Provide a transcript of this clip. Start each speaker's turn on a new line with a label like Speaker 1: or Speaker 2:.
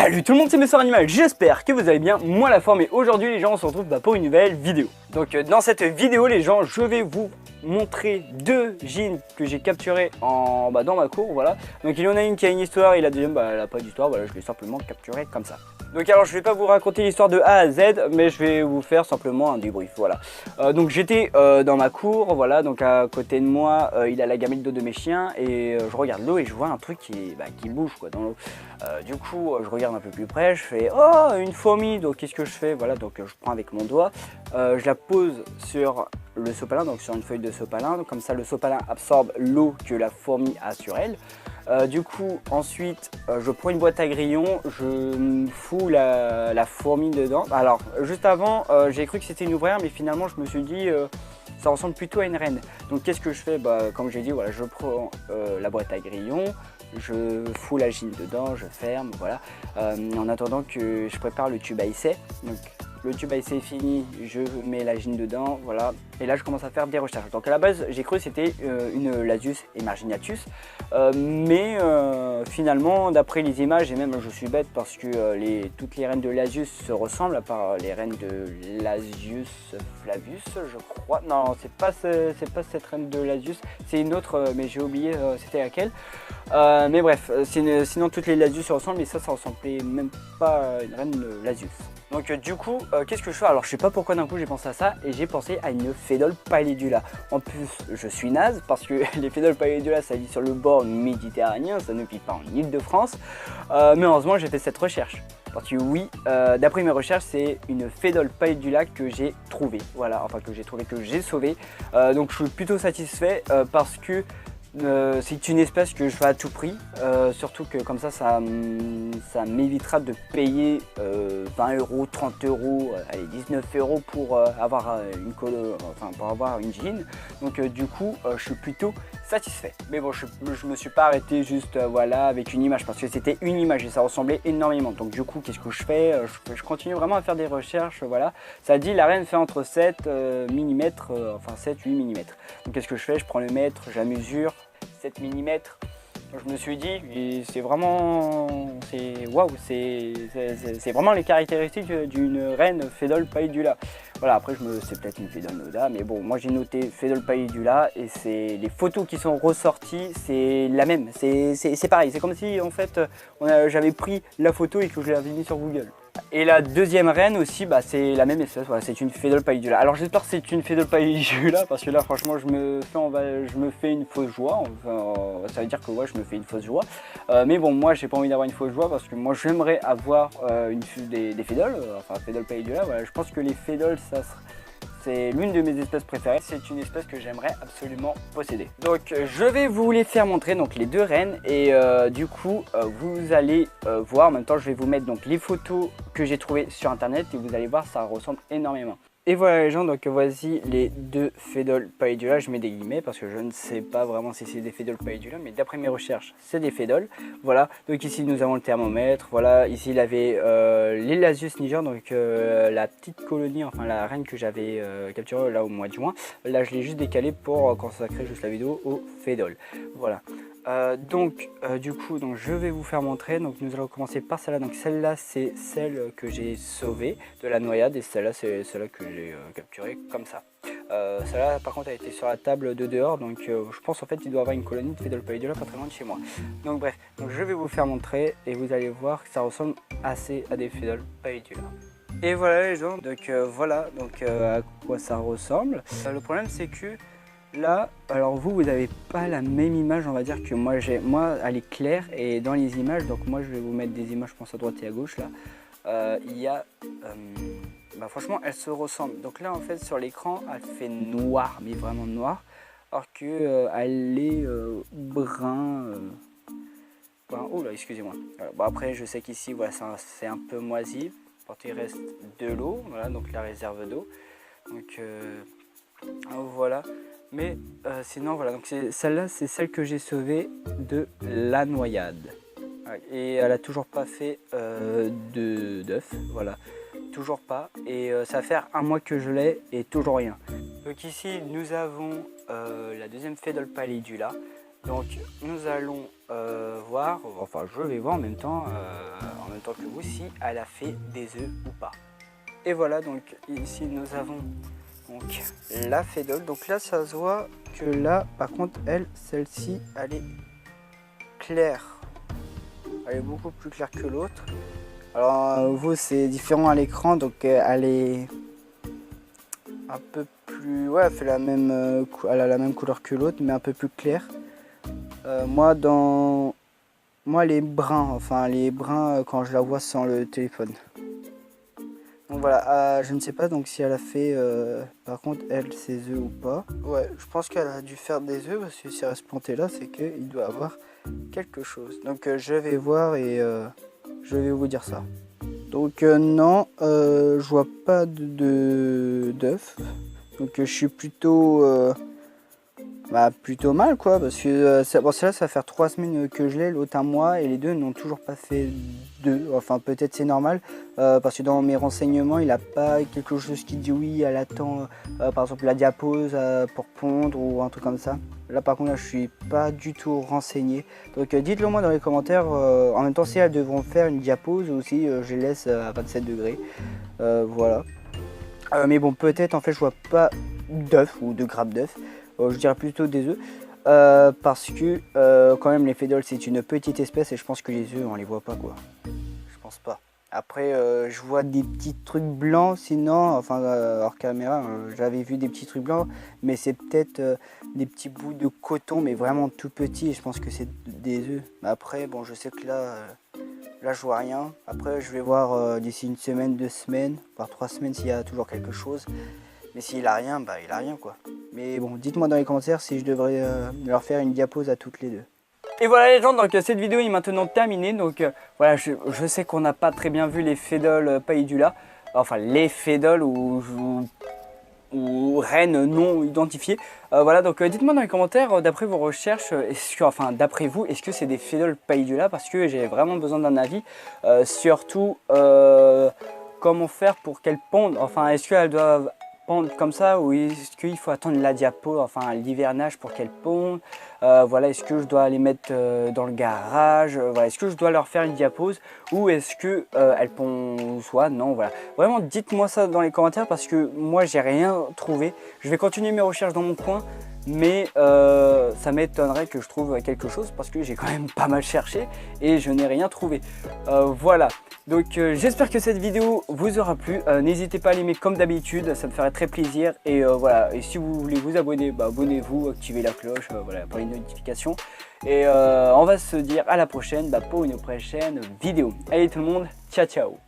Speaker 1: Salut tout le monde, c'est Monsieur Animal, j'espère que vous allez bien, moi la forme, et aujourd'hui les gens on se retrouve pour une nouvelle vidéo. Donc dans cette vidéo les gens, je vais vous montrer deux jeans que j'ai capturés dans ma cour, voilà. Donc il y en a une qui a une histoire et la deuxième elle n'a pas d'histoire, voilà, je l'ai simplement capturé comme ça. Donc alors je vais pas vous raconter l'histoire de A à Z, mais je vais vous faire simplement un débrief, voilà. Donc j'étais dans ma cour, voilà, donc à côté de moi il a la gamelle d'eau de mes chiens et je regarde l'eau et je vois un truc qui bouge quoi dans l'eau. Du coup je regarde un peu plus près, je fais oh une fourmi, donc qu'est-ce que je fais, voilà, donc je prends avec mon doigt, je la pose sur le sopalin, donc sur une feuille de sopalin, donc comme ça le sopalin absorbe l'eau que la fourmi a sur elle. Du coup ensuite je prends une boîte à grillons, je fous la fourmi dedans. Alors juste avant j'ai cru que c'était une ouvrière, mais finalement je me suis dit ça ressemble plutôt à une reine. Donc qu'est-ce que je fais, comme j'ai dit, voilà, je prends la boîte à grillons, je fous la gine dedans, je ferme, voilà, en attendant que je prépare le tube à essai. Donc le tube à essai est fini, je mets la gine dedans, voilà. Et là je commence à faire des recherches. Donc à la base j'ai cru que c'était une Lasius emarginatus, mais finalement d'après les images, et même je suis bête parce que toutes les reines de Lasius se ressemblent à part les reines de Lasius flavus, je crois. Non, c'est pas cette reine de Lasius, c'est une autre, mais j'ai oublié c'était laquelle. Mais bref, sinon toutes les Lasius se ressemblent, mais ça ressemblait même pas à une reine Lasius. Donc du coup, qu'est-ce que je fais? Alors je sais pas pourquoi d'un coup j'ai pensé à ça et j'ai pensé à une Phédole pallidula. En plus je suis naze parce que les Phédoles pallidula ça vit sur le bord méditerranéen, ça ne vit pas en Île-de-France. Mais heureusement j'ai fait cette recherche. Parce que oui, d'après mes recherches, c'est une Phédole pallidula que j'ai trouvée. Voilà, enfin que j'ai sauvée. Donc je suis plutôt satisfait parce que c'est une espèce que je veux à tout prix, surtout que comme ça m'évitera de payer 20 €, 30 €, allez 19 € pour avoir une jean. Donc du coup je suis plutôt satisfait. Mais bon, je me suis pas arrêté juste voilà avec une image, parce que c'était une image et ça ressemblait énormément. Donc du coup qu'est-ce que je fais, je continue vraiment à faire des recherches, voilà. Ça dit la reine fait entre 7 mm, enfin 7-8 mm. Donc qu'est-ce que je fais, je prends le mètre, je la mesure, 7 mm. Je me suis dit, c'est vraiment, waouh, c'est vraiment les caractéristiques d'une reine Phédole pallidula. Voilà, après c'est peut-être une Phédole noda, mais bon, moi j'ai noté Phédole pallidula et c'est les photos qui sont ressorties, c'est la même, c'est pareil, c'est comme si en fait j'avais pris la photo et que je l'avais mis sur Google. Et la deuxième reine aussi, c'est la même espèce, voilà, c'est une Phédole pallidula. Alors j'espère que c'est une Phédole pallidula parce que là franchement je me fais une fausse joie, enfin, ça veut dire que ouais, je me fais une fausse joie. Mais bon, moi j'ai pas envie d'avoir une fausse joie parce que moi j'aimerais avoir des Phédoles, enfin Phédole pallidula, voilà. Je pense que les Phédoles c'est l'une de mes espèces préférées, c'est une espèce que j'aimerais absolument posséder. Donc je vais vous les faire montrer, donc les deux reines, et du coup vous allez voir, en même temps je vais vous mettre donc les photos que j'ai trouvées sur internet et vous allez voir, ça ressemble énormément. Et voilà les gens, donc voici les deux Phédoles pallidula, je mets des guillemets parce que je ne sais pas vraiment si c'est des Phédoles pallidula, mais d'après mes recherches c'est des Phédoles. Voilà, donc ici nous avons le thermomètre, voilà, ici il avait les Lasius niger, donc la petite colonie, enfin la reine que j'avais capturée là au mois de juin. Là je l'ai juste décalé pour consacrer juste la vidéo aux Phédoles. Voilà. Du coup je vais vous faire montrer. Donc nous allons commencer par celle-là. Donc celle-là c'est celle que j'ai sauvée de la noyade et celle-là c'est celle-là que j'ai capturée comme ça. Celle-là par contre a été sur la table de dehors, donc je pense en fait il doit y avoir une colonie de Phédole pallidula pas très loin de chez moi. Donc bref, je vais vous faire montrer et vous allez voir que ça ressemble assez à des Phédole pallidula. Et voilà les gens, donc voilà à quoi ça ressemble. Le problème c'est que là, alors vous n'avez pas la même image, on va dire, que moi j'ai. Moi, elle est claire et dans les images, donc moi je vais vous mettre des images, je pense à droite et à gauche là. Il y a, franchement, elles se ressemblent. Donc là, en fait, sur l'écran, elle fait noir, mais vraiment noir, alors que elle est brun. Oh là, excusez-moi. Bon après, je sais qu'ici, voilà, c'est un peu moisi, parce qu'il reste de l'eau, voilà, donc la réserve d'eau. Donc voilà. Mais sinon voilà, donc celle-là c'est celle que j'ai sauvée de la noyade. Et elle a toujours pas fait d'œuf, voilà, toujours pas. Et ça va faire un mois que je l'ai et toujours rien. Donc ici nous avons la deuxième Phédole pallidula. Donc nous allons voir, enfin je vais voir en même temps que vous si elle a fait des œufs ou pas. Et voilà, donc ici nous avons donc la fédole. Donc là ça se voit que là par contre celle-ci elle est claire. Elle est beaucoup plus claire que l'autre. Alors vous c'est différent à l'écran, donc elle est un peu plus, ouais, elle fait la même, elle a la même couleur que l'autre, mais un peu plus claire. Moi les bruns, quand je la vois sans le téléphone. Donc voilà, je ne sais pas donc si elle a fait, par contre elle ses œufs ou pas. Ouais, je pense qu'elle a dû faire des œufs parce que si elle reste plantée là, c'est qu'il doit avoir quelque chose. Donc je vais voir et je vais vous dire ça. Donc non, je vois pas d'œufs. Donc je suis plutôt mal quoi, parce que bon, celle-là ça va faire 3 semaines que je l'ai, l'autre un mois, et les deux n'ont toujours pas fait d'œufs. Enfin peut-être c'est normal, parce que dans mes renseignements il n'a pas quelque chose qui dit oui, elle attend par exemple la diapose pour pondre ou un truc comme ça. Là par contre là, je suis pas du tout renseigné, donc dites-le moi dans les commentaires. En même temps si elles devront faire une diapose ou si je les laisse à 27 degrés, voilà. Mais bon peut-être en fait je vois pas d'œufs ou de grappes d'œufs. Je dirais plutôt des œufs, parce que quand même les fédoles c'est une petite espèce et je pense que les œufs on les voit pas quoi. Je pense pas. Après je vois des petits trucs blancs sinon, enfin hors caméra, j'avais vu des petits trucs blancs, mais c'est peut-être des petits bouts de coton mais vraiment tout petits et je pense que c'est des œufs. Après bon je sais que là je vois rien. Après je vais voir d'ici une semaine, 2 semaines, voire 3 semaines s'il y a toujours quelque chose. Mais s'il a rien, bah il a rien quoi. Mais bon, dites-moi dans les commentaires si je devrais leur faire une diapose à toutes les deux. Et voilà les gens, donc cette vidéo est maintenant terminée. Donc voilà, je sais qu'on n'a pas très bien vu les fédoles païdula. Enfin les fédoles ou reines non identifiées. Voilà, donc dites-moi dans les commentaires, d'après vos recherches, d'après vous, est-ce que c'est des fédoles païdula? Parce que j'ai vraiment besoin d'un avis. Surtout, comment faire pour qu'elles pondent? Enfin, est-ce qu'elles doivent pondre comme ça ou est-ce qu'il faut attendre la diapo, enfin l'hivernage pour qu'elles pondent? Voilà, est-ce que je dois les mettre dans le garage? Voilà, est-ce que je dois leur faire une diapose ou est-ce que elles pondent soit non? Voilà, vraiment dites-moi ça dans les commentaires parce que moi j'ai rien trouvé. Je vais continuer mes recherches dans mon coin, mais ça m'étonnerait que je trouve quelque chose parce que j'ai quand même pas mal cherché et je n'ai rien trouvé. Voilà, donc j'espère que cette vidéo vous aura plu. N'hésitez pas à l'aimer comme d'habitude, ça me ferait très plaisir. Et voilà, et si vous voulez vous abonner, bah, abonnez-vous, activez la cloche, voilà, pour les notifications. Et on va se dire à la prochaine pour une prochaine vidéo. Allez tout le monde, ciao ciao.